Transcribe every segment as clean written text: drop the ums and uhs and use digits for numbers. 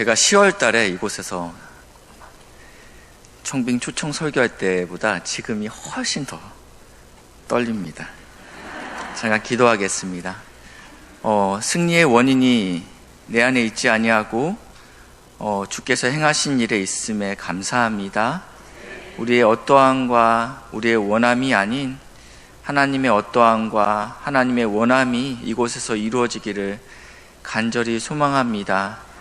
제가 10월 달에 이곳에서 청빙 초청 설교할 때보다 지금이 훨씬 더 떨립니다. 제가 기도하겠습니다. 승리의 원인이 내 안에 있지 아니하고 주께서 행하신 일에 있음에 감사합니다. 우리의 어떠함과 우리의 원함이 아닌 하나님의 어떠함과 하나님의 원함이 이곳에서 이루어지기를 간절히 소망합니다.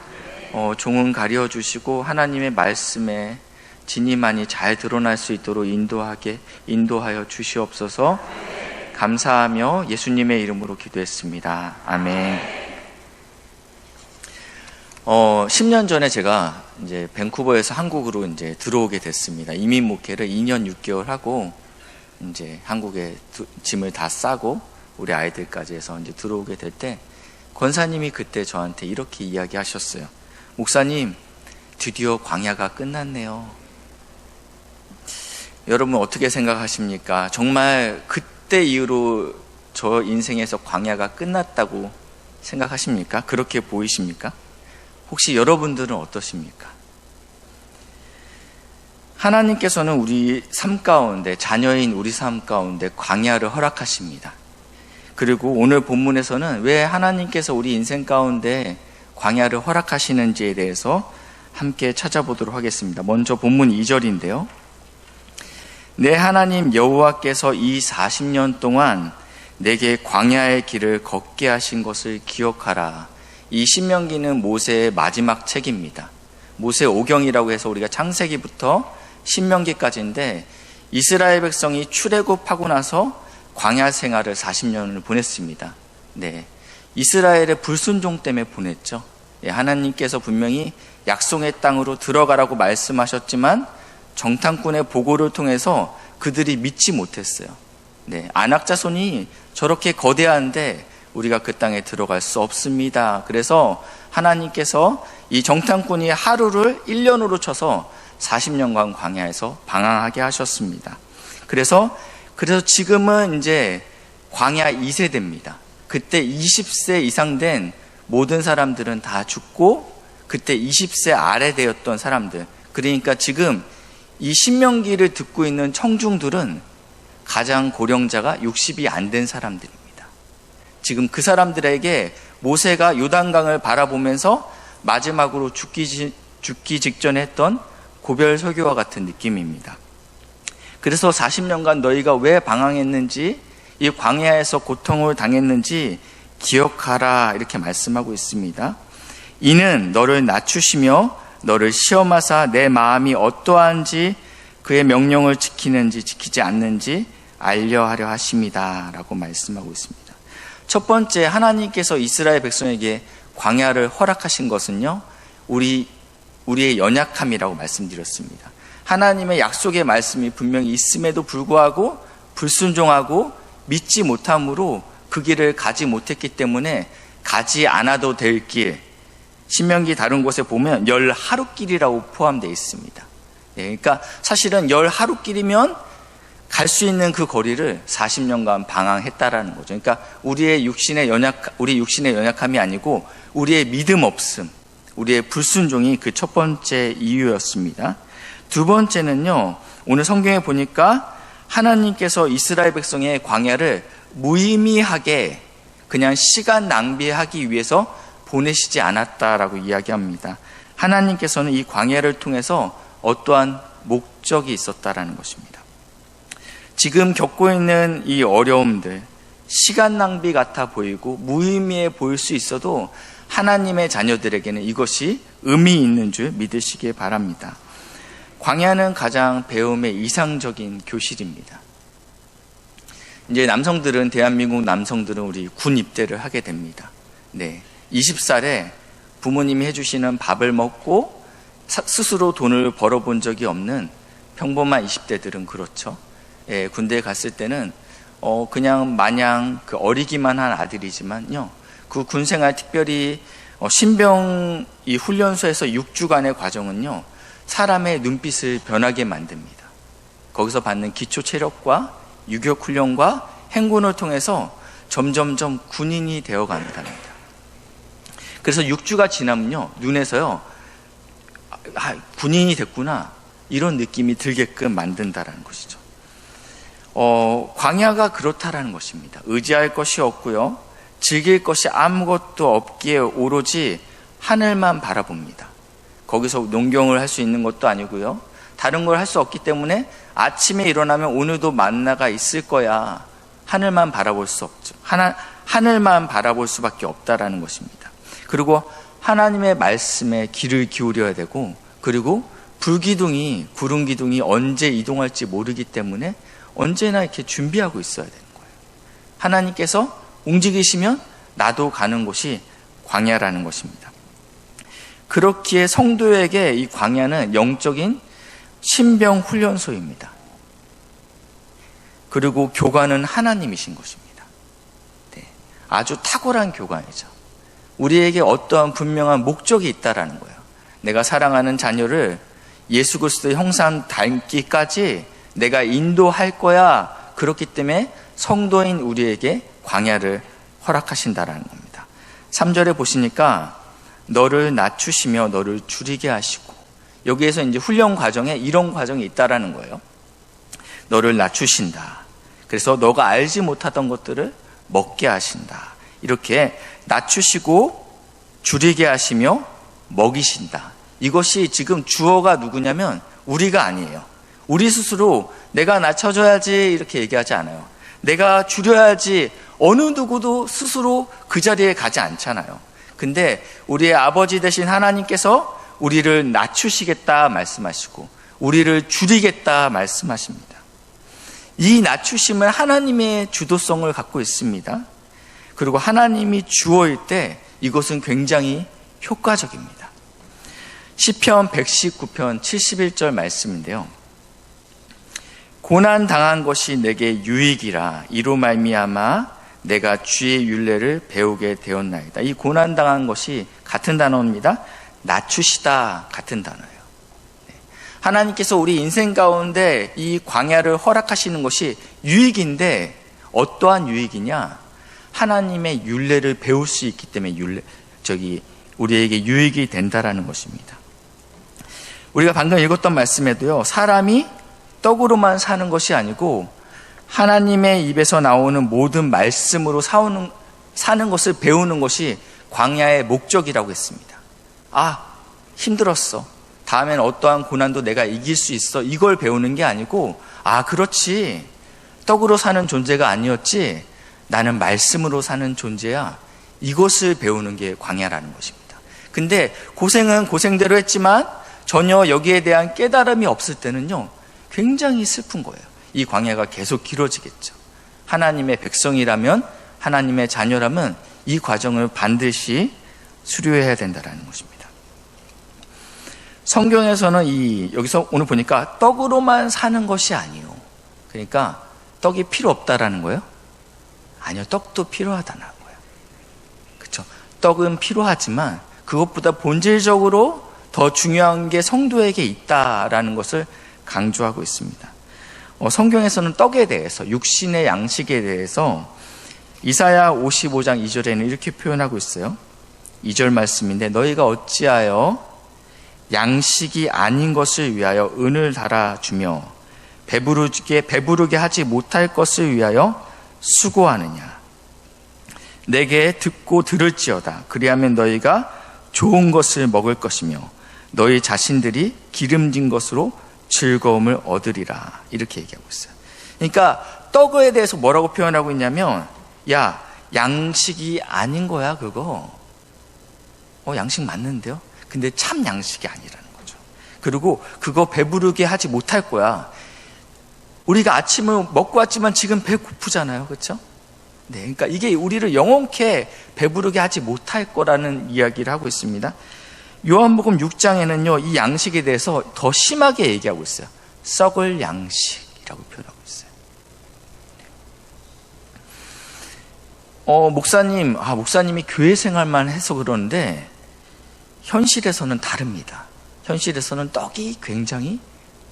종은 가려주시고 하나님의 말씀에 진리만이 잘 드러날 수 있도록 인도하여 주시옵소서. 감사하며 예수님의 이름으로 기도했습니다. 아멘. 10년 전에 제가 이제 밴쿠버에서 한국으로 이제 들어오게 됐습니다. 이민 목회를 2년 6개월 하고 이제 한국에 짐을 다 싸고 우리 아이들까지 해서 이제 들어오게 될 때 권사님이 그때 저한테 이렇게 이야기하셨어요. 목사님, 드디어 광야가 끝났네요. 여러분 어떻게 생각하십니까? 정말 그때 이후로 저 인생에서 광야가 끝났다고 생각하십니까? 그렇게 보이십니까? 혹시 여러분들은 어떠십니까? 하나님께서는 우리 삶 가운데, 자녀인 우리 삶 가운데 광야를 허락하십니다. 그리고 오늘 본문에서는 왜 하나님께서 우리 인생 가운데 광야를 허락하시는지에 대해서 함께 찾아보도록 하겠습니다. 먼저 본문 2절인데요. 내 하나님 여호와께서 이 40년 동안 내게 광야의 길을 걷게 하신 것을 기억하라. 이 신명기는 모세의 마지막 책입니다. 모세 오경이라고 해서 우리가 창세기부터 신명기까지인데 이스라엘 백성이 출애굽하고 나서 광야 생활을 40년을 보냈습니다. 네, 이스라엘의 불순종 때문에 보냈죠. 하나님께서 분명히 약속의 땅으로 들어가라고 말씀하셨지만 정탐꾼의 보고를 통해서 그들이 믿지 못했어요. 네, 아낙 자손이 저렇게 거대한데 우리가 그 땅에 들어갈 수 없습니다. 그래서 하나님께서 이 정탐꾼이 하루를 1년으로 쳐서 40년간 광야에서 방황하게 하셨습니다. 그래서 지금은 이제 광야 2세대입니다. 그때 20세 이상 된 모든 사람들은 다 죽고 그때 20세 아래 되었던 사람들, 그러니까 지금 이 신명기를 듣고 있는 청중들은 가장 고령자가 60이 안 된 사람들입니다. 지금 그 사람들에게 모세가 요단강을 바라보면서 마지막으로 죽기 직전에 했던 고별 설교와 같은 느낌입니다. 그래서 40년간 너희가 왜 방황했는지, 이 광야에서 고통을 당했는지 기억하라, 이렇게 말씀하고 있습니다. 이는 너를 낮추시며 너를 시험하사 내 마음이 어떠한지 그의 명령을 지키는지 지키지 않는지 알려하려 하심이다 라고 말씀하고 있습니다. 첫 번째, 하나님께서 이스라엘 백성에게 광야를 허락하신 것은요, 우리의 연약함이라고 말씀드렸습니다. 하나님의 약속의 말씀이 분명히 있음에도 불구하고 불순종하고 믿지 못함으로 그 길을 가지 못했기 때문에 가지 않아도 될 길, 신명기 다른 곳에 보면 10하루길이라고 포함되어 있습니다. 네, 그러니까 사실은 10하루길이면 갈 수 있는 그 거리를 40년간 방황했다라는 거죠. 그러니까 우리 육신의 연약함이 아니고 우리의 믿음 없음, 우리의 불순종이 그 첫 번째 이유였습니다. 두 번째는요, 오늘 성경에 보니까 하나님께서 이스라엘 백성의 광야를 무의미하게 그냥 시간 낭비하기 위해서 보내시지 않았다라고 이야기합니다. 하나님께서는 이 광야를 통해서 어떠한 목적이 있었다라는 것입니다. 지금 겪고 있는 이 어려움들, 시간 낭비 같아 보이고 무의미해 보일 수 있어도 하나님의 자녀들에게는 이것이 의미 있는 줄 믿으시길 바랍니다. 광야는 가장 배움의 이상적인 교실입니다. 이제 대한민국 남성들은 우리 군 입대를 하게 됩니다. 네, 20살에 부모님이 해주시는 밥을 먹고 스스로 돈을 벌어본 적이 없는 평범한 20대들은 그렇죠. 예, 군대에 갔을 때는 그냥 마냥 어리기만 한 아들이지만요, 그 군생활, 특별히 신병 이 훈련소에서 6주간의 과정은요, 사람의 눈빛을 변하게 만듭니다. 거기서 받는 기초 체력과 유격 훈련과 행군을 통해서 점점점 군인이 되어 간답니다. 그래서 6주가 지나면요, 눈에서요 군인이 됐구나, 이런 느낌이 들게끔 만든다라는 것이죠. 광야가 그렇다라는 것입니다. 의지할 것이 없고요, 즐길 것이 아무것도 없기에 오로지 하늘만 바라봅니다. 거기서 농경을 할 수 있는 것도 아니고요, 다른 걸 할 수 없기 때문에 아침에 일어나면 오늘도 만나가 있을 거야, 하늘만 바라볼 수 없죠. 하늘만 바라볼 수밖에 없다라는 것입니다. 그리고 하나님의 말씀에 귀를 기울여야 되고, 그리고 불기둥이, 구름 기둥이 언제 이동할지 모르기 때문에 언제나 이렇게 준비하고 있어야 되는 거예요. 하나님께서 움직이시면 나도 가는 곳이 광야라는 것입니다. 그렇기에 성도에게 이 광야는 영적인 신병 훈련소입니다. 그리고 교관은 하나님이신 것입니다. 네, 아주 탁월한 교관이죠. 우리에게 어떠한 분명한 목적이 있다라는 거예요. 내가 사랑하는 자녀를 예수 그리스도의 형상 닮기까지 내가 인도할 거야. 그렇기 때문에 성도인 우리에게 광야를 허락하신다라는 겁니다. 3절에 보시니까 너를 낮추시며 너를 줄이게 하시고, 여기에서 이제 훈련 과정에 이런 과정이 있다라는 거예요. 너를 낮추신다. 그래서 너가 알지 못하던 것들을 먹게 하신다. 이렇게 낮추시고 줄이게 하시며 먹이신다. 이것이 지금 주어가 누구냐면 우리가 아니에요. 우리 스스로 내가 낮춰줘야지 이렇게 얘기하지 않아요. 내가 줄여야지, 어느 누구도 스스로 그 자리에 가지 않잖아요. 근데 우리의 아버지 되신 하나님께서 우리를 낮추시겠다 말씀하시고 우리를 줄이겠다 말씀하십니다. 이 낮추심은 하나님의 주도성을 갖고 있습니다. 그리고 하나님이 주어일 때 이것은 굉장히 효과적입니다. 시편 119편 71절 말씀인데요. 고난 당한 것이 내게 유익이라, 이로 말미암아 내가 주의 율례를 배우게 되었나이다. 이 고난 당한 것이 같은 단어입니다. 낮추시다 같은 단어예요. 하나님께서 우리 인생 가운데 이 광야를 허락하시는 것이 유익인데, 어떠한 유익이냐? 하나님의 율례를 배울 수 있기 때문에 우리에게 유익이 된다라는 것입니다. 우리가 방금 읽었던 말씀에도요, 사람이 떡으로만 사는 것이 아니고 하나님의 입에서 나오는 모든 말씀으로 사는 것을 배우는 것이 광야의 목적이라고 했습니다. 힘들었어, 다음엔 어떠한 고난도 내가 이길 수 있어, 이걸 배우는 게 아니고, 그렇지, 떡으로 사는 존재가 아니었지, 나는 말씀으로 사는 존재야, 이것을 배우는 게 광야라는 것입니다. 근데 고생은 고생대로 했지만 전혀 여기에 대한 깨달음이 없을 때는요, 굉장히 슬픈 거예요. 이 광야가 계속 길어지겠죠. 하나님의 백성이라면, 하나님의 자녀라면 이 과정을 반드시 수료해야 된다는 것입니다. 성경에서는 여기서 오늘 보니까 떡으로만 사는 것이 아니에요. 그러니까 떡이 필요 없다라는 거예요? 아니요, 떡도 필요하다는 거예요. 그렇죠? 떡은 필요하지만 그것보다 본질적으로 더 중요한 게 성도에게 있다라는 것을 강조하고 있습니다. 성경에서는 떡에 대해서, 육신의 양식에 대해서 이사야 55장 2절에는 이렇게 표현하고 있어요. 2절 말씀인데, 너희가 어찌하여 양식이 아닌 것을 위하여 은을 달아주며 배부르게 하지 못할 것을 위하여 수고하느냐. 내게 듣고 들을지어다. 그리하면 너희가 좋은 것을 먹을 것이며 너희 자신들이 기름진 것으로 즐거움을 얻으리라. 이렇게 얘기하고 있어요. 그러니까 떡에 대해서 뭐라고 표현하고 있냐면, 야, 양식이 아닌 거야 그거. 양식 맞는데요? 근데 참 양식이 아니라는 거죠. 그리고 그거 배부르게 하지 못할 거야. 우리가 아침을 먹고 왔지만 지금 배고프잖아요. 그렇죠? 네, 그러니까 이게 우리를 영원케 배부르게 하지 못할 거라는 이야기를 하고 있습니다. 요한복음 6장에는요, 이 양식에 대해서 더 심하게 얘기하고 있어요. 썩을 양식이라고 표현하고 있어요. 목사님이 교회 생활만 해서 그러는데 현실에서는 다릅니다. 현실에서는 떡이 굉장히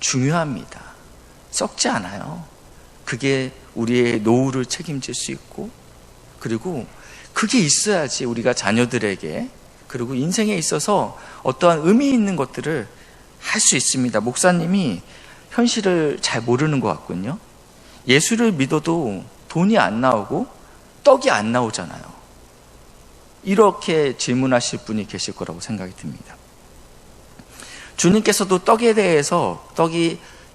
중요합니다. 썩지 않아요. 그게 우리의 노후를 책임질 수 있고, 그리고 그게 있어야지 우리가 자녀들에게 그리고 인생에 있어서 어떠한 의미 있는 것들을 할 수 있습니다. 목사님이 현실을 잘 모르는 것 같군요. 예수를 믿어도 돈이 안 나오고 떡이 안 나오잖아요. 이렇게 질문하실 분이 계실 거라고 생각이 듭니다. 주님께서도 떡에 대해서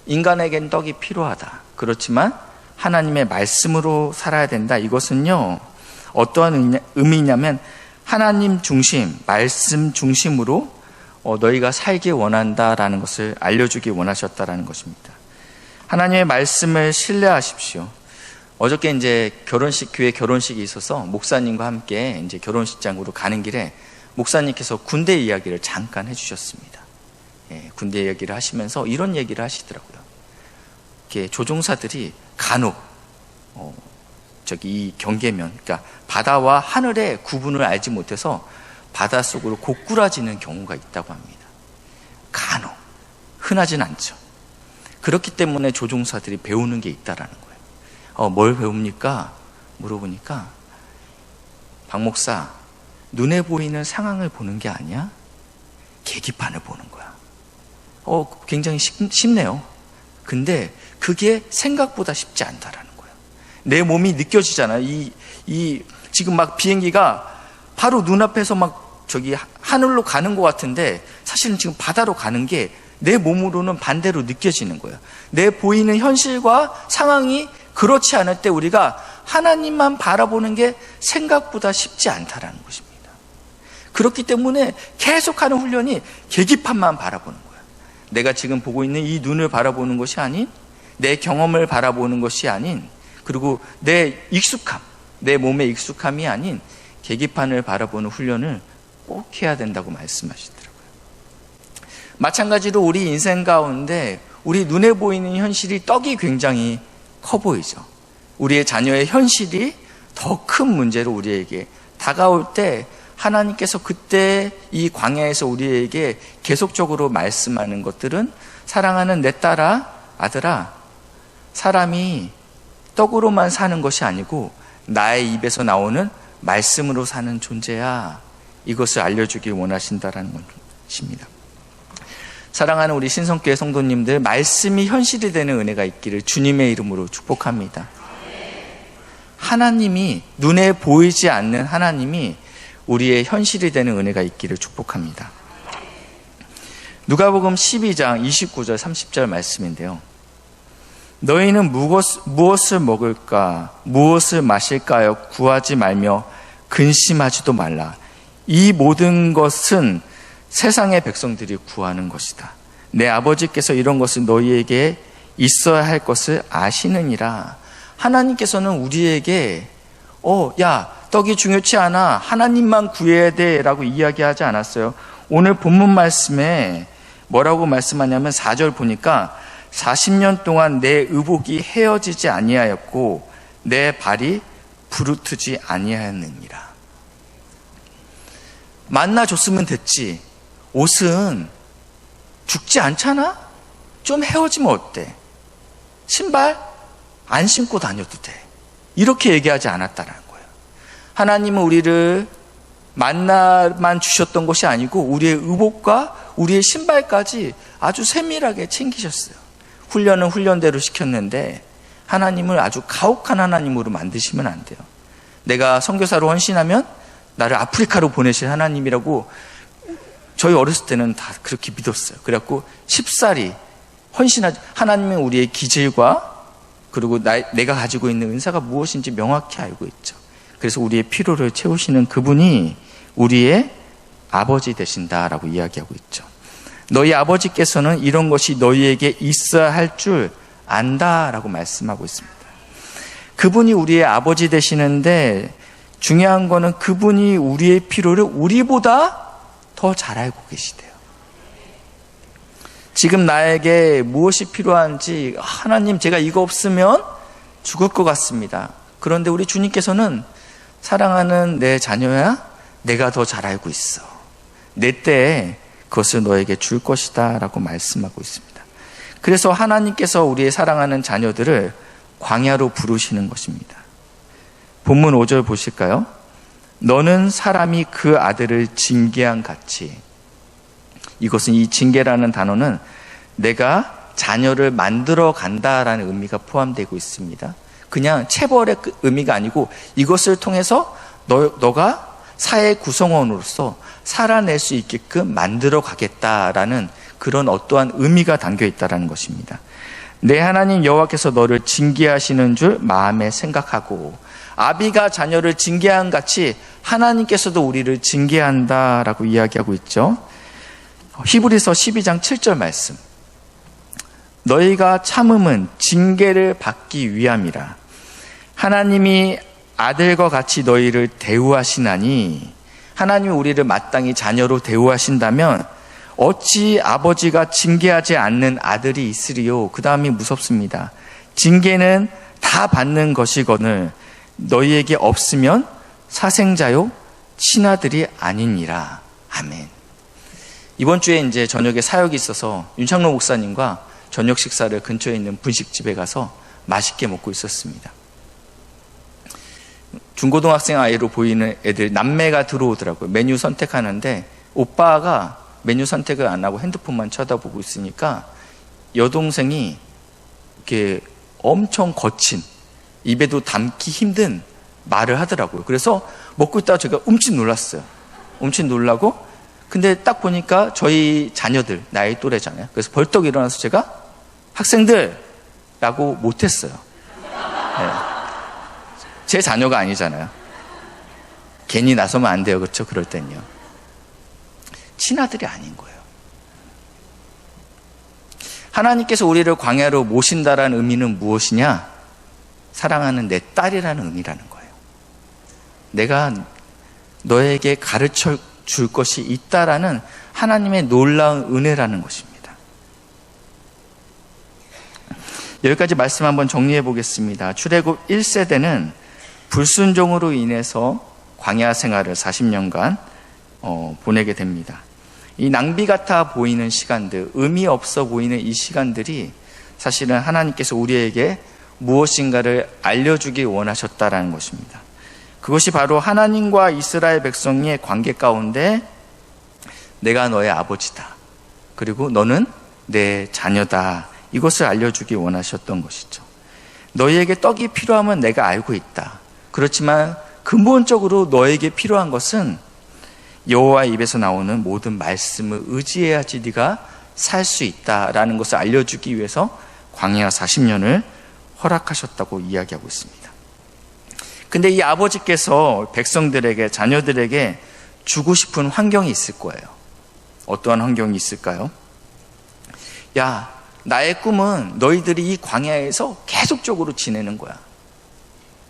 인간에겐 떡이 필요하다. 그렇지만 하나님의 말씀으로 살아야 된다. 이것은요, 어떠한 의미냐면 하나님 중심, 말씀 중심으로 너희가 살길 원한다라는 것을 알려주기 원하셨다라는 것입니다. 하나님의 말씀을 신뢰하십시오. 어저께 이제 교회 결혼식이 있어서 목사님과 함께 이제 결혼식장으로 가는 길에 목사님께서 군대 이야기를 잠깐 해주셨습니다. 군대 이야기를 하시면서 이런 얘기를 하시더라고요. 이렇게 조종사들이 간혹 이 경계면, 그러니까 바다와 하늘의 구분을 알지 못해서 바닷속으로 고꾸라지는 경우가 있다고 합니다. 간혹 흔하진 않죠. 그렇기 때문에 조종사들이 배우는 게 있다라는 거예요. 뭘 배웁니까? 물어보니까 박 목사, 눈에 보이는 상황을 보는 게 아니야? 계기판을 보는 거야. 굉장히 쉽네요. 근데 그게 생각보다 쉽지 않다라는 거예요. 내 몸이 느껴지잖아요. 지금 막 비행기가 바로 눈앞에서 막 하늘로 가는 것 같은데 사실은 지금 바다로 가는 게 내 몸으로는 반대로 느껴지는 거예요. 내 보이는 현실과 상황이 그렇지 않을 때 우리가 하나님만 바라보는 게 생각보다 쉽지 않다라는 것입니다. 그렇기 때문에 계속하는 훈련이 계기판만 바라보는 거예요. 내가 지금 보고 있는 이 눈을 바라보는 것이 아닌, 내 경험을 바라보는 것이 아닌, 그리고 내 몸의 익숙함이 아닌 계기판을 바라보는 훈련을 꼭 해야 된다고 말씀하시더라고요. 마찬가지로 우리 인생 가운데 우리 눈에 보이는 현실이 떡이 굉장히 커 보이죠. 우리의 자녀의 현실이 더 큰 문제로 우리에게 다가올 때 하나님께서 그때 이 광야에서 우리에게 계속적으로 말씀하는 것들은 사랑하는 내 딸아, 아들아, 사람이 떡으로만 사는 것이 아니고 나의 입에서 나오는 말씀으로 사는 존재야. 이것을 알려주길 원하신다라는 것입니다. 사랑하는 우리 신성교회 성도님들, 말씀이 현실이 되는 은혜가 있기를 주님의 이름으로 축복합니다. 하나님이, 눈에 보이지 않는 하나님이 우리의 현실이 되는 은혜가 있기를 축복합니다. 누가복음 12장 29절 30절 말씀인데요. 너희는 무엇을 먹을까, 무엇을 마실까요? 구하지 말며 근심하지도 말라. 이 모든 것은 세상의 백성들이 구하는 것이다. 내 아버지께서 이런 것을 너희에게 있어야 할 것을 아시느니라. 하나님께서는 우리에게 떡이 중요치 않아, 하나님만 구해야 돼 라고 이야기하지 않았어요. 오늘 본문 말씀에 뭐라고 말씀하냐면 4절 보니까 40년 동안 내 의복이 헤어지지 아니하였고 내 발이 부르트지 아니하였느니라. 만나 줬으면 됐지. 옷은 죽지 않잖아? 좀 헤어지면 어때? 신발 안 신고 다녀도 돼. 이렇게 얘기하지 않았다는 거예요. 하나님은 우리를 만나만 주셨던 것이 아니고 우리의 의복과 우리의 신발까지 아주 세밀하게 챙기셨어요. 훈련은 훈련대로 시켰는데 하나님을 아주 가혹한 하나님으로 만드시면 안 돼요. 내가 선교사로 헌신하면 나를 아프리카로 보내실 하나님이라고 저희 어렸을 때는 다 그렇게 믿었어요. 그래갖고 쉽사리 헌신하지. 하나님은 우리의 기질과 그리고 내가 가지고 있는 은사가 무엇인지 명확히 알고 있죠. 그래서 우리의 필요를 채우시는 그분이 우리의 아버지 되신다라고 이야기하고 있죠. 너희 아버지께서는 이런 것이 너희에게 있어야 할 줄 안다라고 말씀하고 있습니다. 그분이 우리의 아버지 되시는데 중요한 거는 그분이 우리의 필요를 우리보다 더 잘 알고 계시대요. 지금 나에게 무엇이 필요한지, 하나님 제가 이거 없으면 죽을 것 같습니다. 그런데 우리 주님께서는 사랑하는 내 자녀야, 내가 더 잘 알고 있어. 내 때에 그것을 너에게 줄 것이다 라고 말씀하고 있습니다. 그래서 하나님께서 우리의 사랑하는 자녀들을 광야로 부르시는 것입니다. 본문 5절 보실까요? 너는 사람이 그 아들을 징계한 같이. 이것은, 이 징계라는 단어는 내가 자녀를 만들어 간다라는 의미가 포함되고 있습니다. 그냥 체벌의 의미가 아니고 이것을 통해서 너가 사회 구성원으로서 살아낼 수 있게끔 만들어 가겠다라는 그런 어떠한 의미가 담겨 있다는 것입니다. 내 하나님 여호와께서 너를 징계하시는 줄 마음에 생각하고, 아비가 자녀를 징계한 같이 하나님께서도 우리를 징계한다라고 이야기하고 있죠. 히브리서 12장 7절 말씀. 너희가 참음은 징계를 받기 위함이라. 하나님이 아들과 같이 너희를 대우하시나니, 하나님이 우리를 마땅히 자녀로 대우하신다면 어찌 아버지가 징계하지 않는 아들이 있으리요. 그 다음이 무섭습니다. 징계는 다 받는 것이거늘 너희에게 없으면 사생자요 친아들이 아니니라. 아멘. 이번 주에 이제 저녁에 사역이 있어서 윤창로 목사님과 저녁 식사를 근처에 있는 분식집에 가서 맛있게 먹고 있었습니다. 중고등학생 아이로 보이는 애들, 남매가 들어오더라고요. 메뉴 선택하는데 오빠가 메뉴 선택을 안 하고 핸드폰만 쳐다보고 있으니까 여동생이 이렇게 엄청 거친, 입에도 담기 힘든 말을 하더라고요. 그래서 먹고 있다가 제가 움찔 놀랐어요. 움찔 놀라고, 근데 딱 보니까 저희 자녀들, 나이 또래잖아요. 그래서 벌떡 일어나서 제가 학생들! 라고 못했어요. 네. 제 자녀가 아니잖아요. 괜히 나서면 안 돼요. 그렇죠? 그럴 땐요. 친아들이 아닌 거예요. 하나님께서 우리를 광야로 모신다라는 의미는 무엇이냐? 사랑하는 내 딸이라는 의미라는 거예요. 내가 너에게 가르쳐 줄 것이 있다라는 하나님의 놀라운 은혜라는 것입니다. 여기까지 말씀 한번 정리해 보겠습니다. 출애굽 1세대는 불순종으로 인해서 광야 생활을 40년간 보내게 됩니다. 이 낭비 같아 보이는 시간들, 의미 없어 보이는 이 시간들이 사실은 하나님께서 우리에게 무엇인가를 알려주기 원하셨다라는 것입니다. 그것이 바로 하나님과 이스라엘 백성의 관계 가운데 내가 너의 아버지다. 그리고 너는 내 자녀다. 이것을 알려주기 원하셨던 것이죠. 너희에게 떡이 필요하면 내가 알고 있다. 그렇지만 근본적으로 너에게 필요한 것은 여호와의 입에서 나오는 모든 말씀을 의지해야지 네가 살 수 있다라는 것을 알려주기 위해서 광야 40년을 허락하셨다고 이야기하고 있습니다. 근데 이 아버지께서 백성들에게, 자녀들에게 주고 싶은 환경이 있을 거예요. 어떠한 환경이 있을까요? 야, 나의 꿈은 너희들이 이 광야에서 계속적으로 지내는 거야.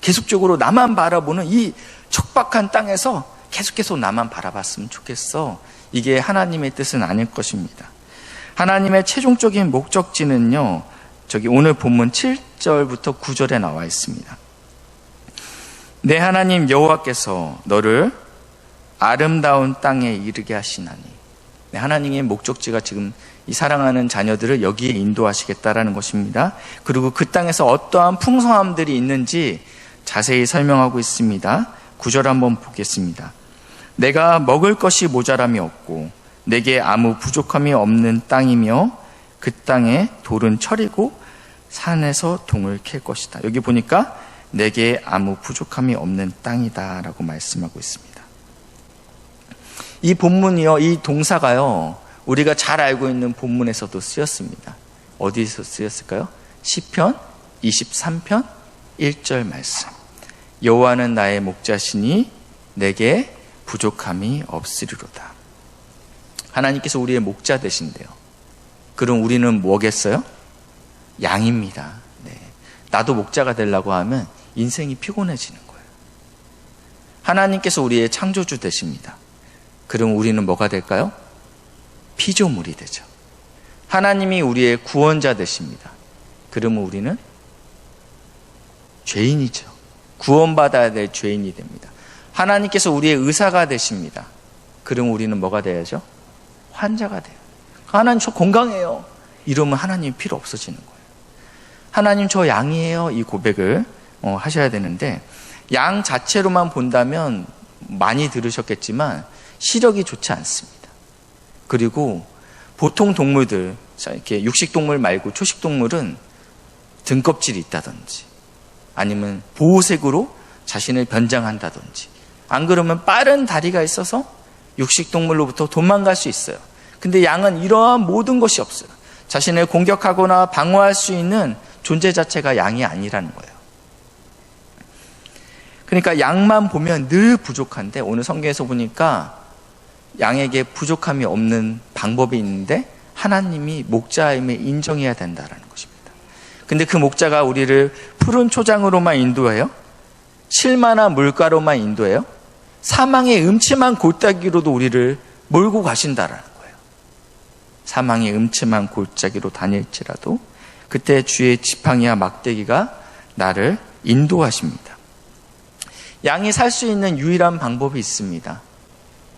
계속적으로 나만 바라보는 이 척박한 땅에서 계속 나만 바라봤으면 좋겠어. 이게 하나님의 뜻은 아닐 것입니다. 하나님의 최종적인 목적지는요, 저기 오늘 본문 7절부터 9절에 나와 있습니다. 내 하나님 여호와께서 너를 아름다운 땅에 이르게 하시나니. 하나님의 목적지가 지금 이 사랑하는 자녀들을 여기에 인도하시겠다라는 것입니다. 그리고 그 땅에서 어떠한 풍성함들이 있는지 자세히 설명하고 있습니다. 9절 한번 보겠습니다. 내가 먹을 것이 모자람이 없고 내게 아무 부족함이 없는 땅이며 그 땅에 돌은 철이고 산에서 동을 캘 것이다. 여기 보니까 내게 아무 부족함이 없는 땅이다 라고 말씀하고 있습니다. 이 본문이요, 이 동사가요, 우리가 잘 알고 있는 본문에서도 쓰였습니다. 어디서 쓰였을까요? 시편 23편 1절 말씀. 여호와는 나의 목자시니 내게 부족함이 없으리로다. 하나님께서 우리의 목자 되신대요. 그럼 우리는 뭐겠어요? 양입니다. 네. 나도 목자가 되려고 하면 인생이 피곤해지는 거예요. 하나님께서 우리의 창조주 되십니다. 그럼 우리는 뭐가 될까요? 피조물이 되죠. 하나님이 우리의 구원자 되십니다. 그러면 우리는 죄인이죠. 구원받아야 될 죄인이 됩니다. 하나님께서 우리의 의사가 되십니다. 그럼 우리는 뭐가 돼야죠? 환자가 돼요. 하나님 저 건강해요. 이러면 하나님 필요 없어지는 거예요. 하나님 저 양이에요. 이 고백을 하셔야 되는데, 양 자체로만 본다면 많이 들으셨겠지만 시력이 좋지 않습니다. 그리고 보통 동물들, 이렇게 육식동물 말고 초식동물은 등껍질이 있다든지 아니면 보호색으로 자신을 변장한다든지, 안 그러면 빠른 다리가 있어서 육식동물로부터 도망갈 수 있어요. 근데 양은 이러한 모든 것이 없어요. 자신을 공격하거나 방어할 수 있는 존재 자체가 양이 아니라는 거예요. 그러니까 양만 보면 늘 부족한데, 오늘 성경에서 보니까 양에게 부족함이 없는 방법이 있는데 하나님이 목자임을 인정해야 된다는 것입니다. 근데 그 목자가 우리를 푸른 초장으로만 인도해요? 실만한 물가로만 인도해요? 사망의 음침한 골짜기로도 우리를 몰고 가신다라는 거예요. 사망의 음침한 골짜기로 다닐지라도 그때 주의 지팡이와 막대기가 나를 인도하십니다. 양이 살 수 있는 유일한 방법이 있습니다.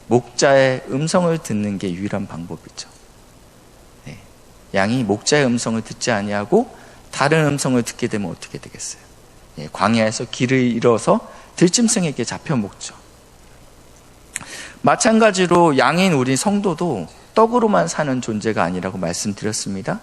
목자의 음성을 듣는 게 유일한 방법이죠. 네. 양이 목자의 음성을 듣지 아니하고 다른 음성을 듣게 되면 어떻게 되겠어요? 네. 광야에서 길을 잃어서 들짐승에게 잡혀 먹죠. 마찬가지로 양인 우리 성도도 떡으로만 사는 존재가 아니라고 말씀드렸습니다.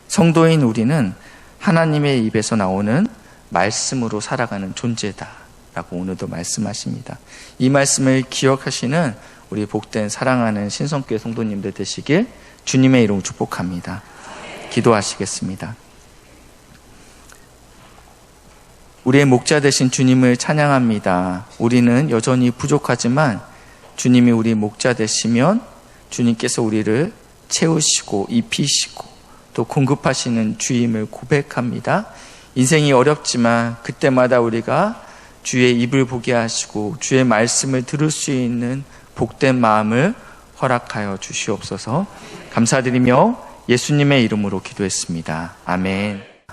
성도인 우리는 하나님의 입에서 나오는 말씀으로 살아가는 존재다라고 오늘도 말씀하십니다. 이 말씀을 기억하시는 우리 복된 사랑하는 신성교회 성도님들 되시길 주님의 이름으로 축복합니다. 기도하시겠습니다. 우리의 목자 되신 주님을 찬양합니다. 우리는 여전히 부족하지만 주님이 우리 목자 되시면 주님께서 우리를 채우시고 입히시고 또 공급하시는 주임을 고백합니다. 인생이 어렵지만 그때마다 우리가 주의 입을 보게 하시고 주의 말씀을 들을 수 있는 복된 마음을 허락하여 주시옵소서. 감사드리며 예수님의 이름으로 기도했습니다. 아멘.